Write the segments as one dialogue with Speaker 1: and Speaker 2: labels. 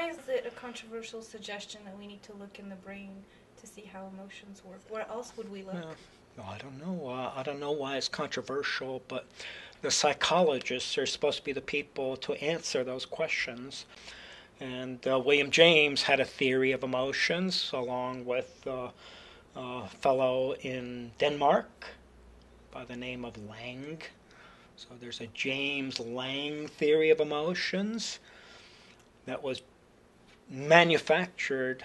Speaker 1: why is it a controversial suggestion that we need to look in the brain to see how emotions work? Where else would we look?
Speaker 2: Well, I don't know. I don't know why it's controversial, but the psychologists are supposed to be the people to answer those questions. And William James had a theory of emotions, along with a fellow in Denmark by the name of Lang. So there's a James Lang theory of emotions that was manufactured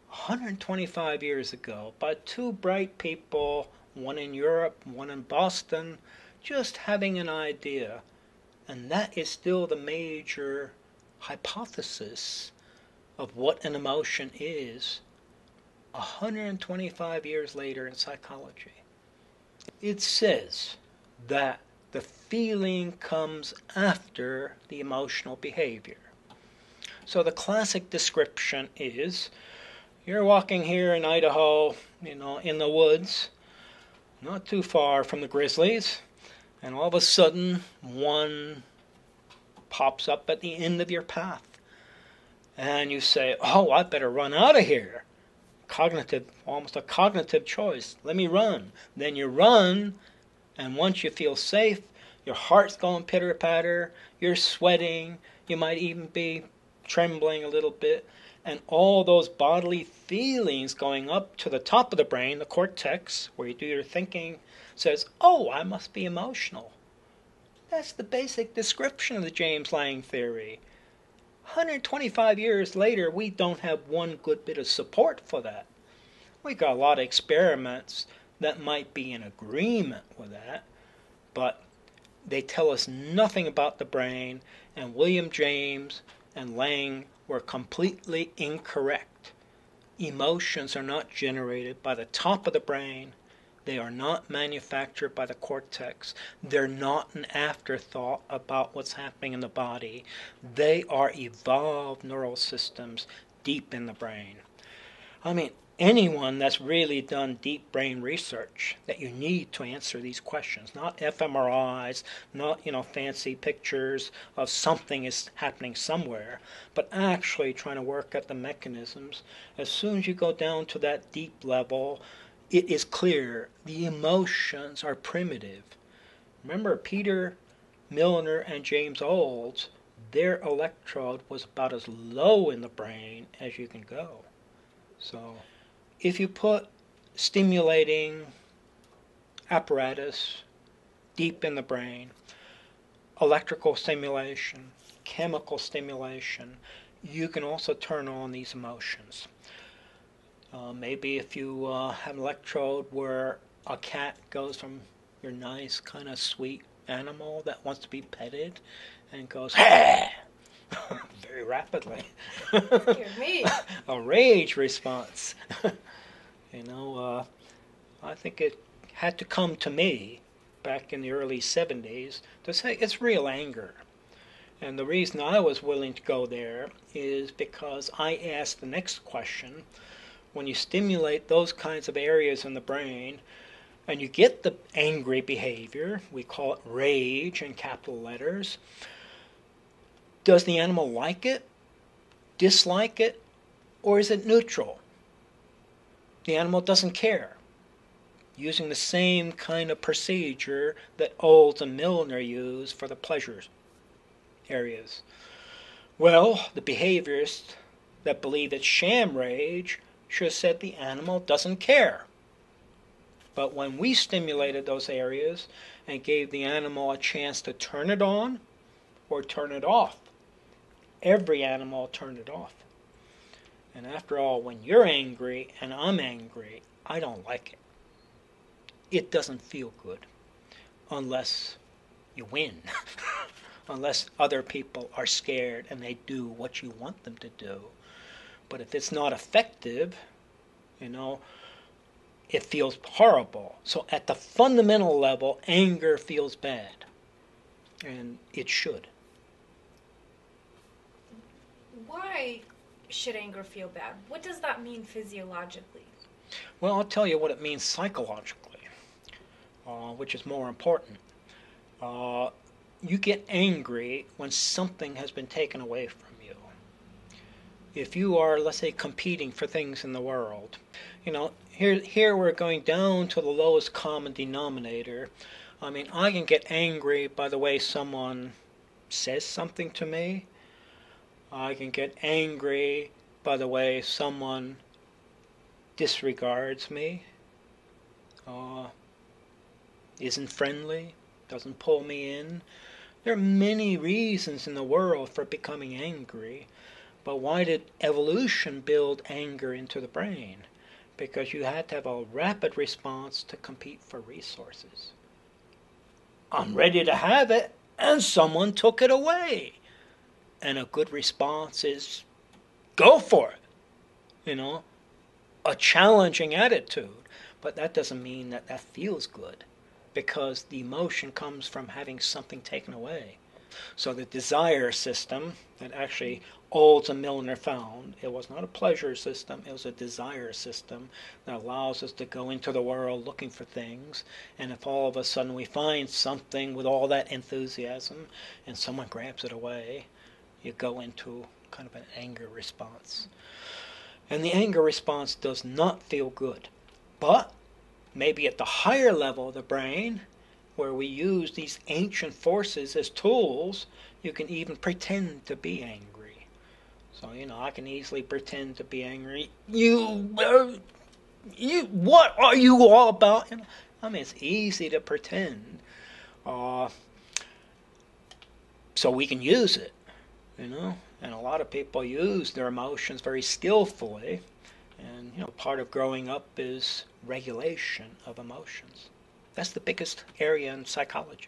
Speaker 2: 125 years ago by two bright people, one in Europe, one in Boston, just having an idea. And that is still the major hypothesis of what an emotion is 125 years later in psychology. It says that the feeling comes after the emotional behavior. So the classic description is, you're walking here in Idaho, in the woods, not too far from the grizzlies, and all of a sudden one pops up at the end of your path. And you say, oh, I better run out of here. Almost a cognitive choice. Let me run. Then you run, and once you feel safe, your heart's going pitter-patter, you're sweating, you might even be trembling a little bit, and all those bodily feelings going up to the top of the brain, the cortex, where you do your thinking, says, oh, I must be emotional. That's the basic description of the James Lang theory. 125 years later, we don't have one good bit of support for that. We got a lot of experiments that might be in agreement with that, but they tell us nothing about the brain, and William James and Lang were completely incorrect. Emotions are not generated by the top of the brain. They are not manufactured by the cortex. They're not an afterthought about what's happening in the body. They are evolved neural systems deep in the brain. I mean, anyone that's really done deep brain research that you need to answer these questions, not fMRIs, not fancy pictures of something is happening somewhere, but actually trying to work at the mechanisms. As soon as you go down to that deep level, it is clear the emotions are primitive. Remember, Peter Milner and James Olds, their electrode was about as low in the brain as you can go. So if you put stimulating apparatus deep in the brain, electrical stimulation, chemical stimulation, you can also turn on these emotions. Maybe if you have an electrode where a cat goes from your nice kind of sweet animal that wants to be petted and goes, "Hey!" very rapidly.
Speaker 1: Scared me.
Speaker 2: A rage response. I think it had to come to me back in the early 70s to say it's real anger. And the reason I was willing to go there is because I asked the next question. When you stimulate those kinds of areas in the brain and you get the angry behavior, we call it rage in capital letters, does the animal like it, dislike it, or is it neutral? The animal doesn't care. Using the same kind of procedure that Olds and Milner use for the pleasure areas. Well, the behaviorists that believe it's sham rage should have said the animal doesn't care. But when we stimulated those areas and gave the animal a chance to turn it on or turn it off, every animal turned it off. And after all, when you're angry and I'm angry, I don't like it. It doesn't feel good unless you win. Unless other people are scared and they do what you want them to do. But if it's not effective, it feels horrible. So at the fundamental level, anger feels bad. And it should.
Speaker 1: Why should anger feel bad? What does that mean physiologically?
Speaker 2: Well, I'll tell you what it means psychologically, which is more important. You get angry when something has been taken away from you. if you are, let's say, competing for things in the world, here we're going down to the lowest common denominator. I mean, I can get angry by the way someone says something to me. I can get angry by the way someone disregards me, isn't friendly, doesn't pull me in. There are many reasons in the world for becoming angry, but why did evolution build anger into the brain? Because you had to have a rapid response to compete for resources. I'm ready to have it, and someone took it away. And a good response is, go for it. A challenging attitude. But that doesn't mean that that feels good, because the emotion comes from having something taken away. So the desire system that actually Olds and Milner found, it was not a pleasure system, it was a desire system that allows us to go into the world looking for things. And if all of a sudden we find something with all that enthusiasm and someone grabs it away, you go into kind of an anger response. And the anger response does not feel good. But maybe at the higher level of the brain, where we use these ancient forces as tools, you can even pretend to be angry. So, I can easily pretend to be angry. What are you all about? I mean, it's easy to pretend. So we can use it, And a lot of people use their emotions very skillfully. And, part of growing up is regulation of emotions. That's the biggest area in psychology.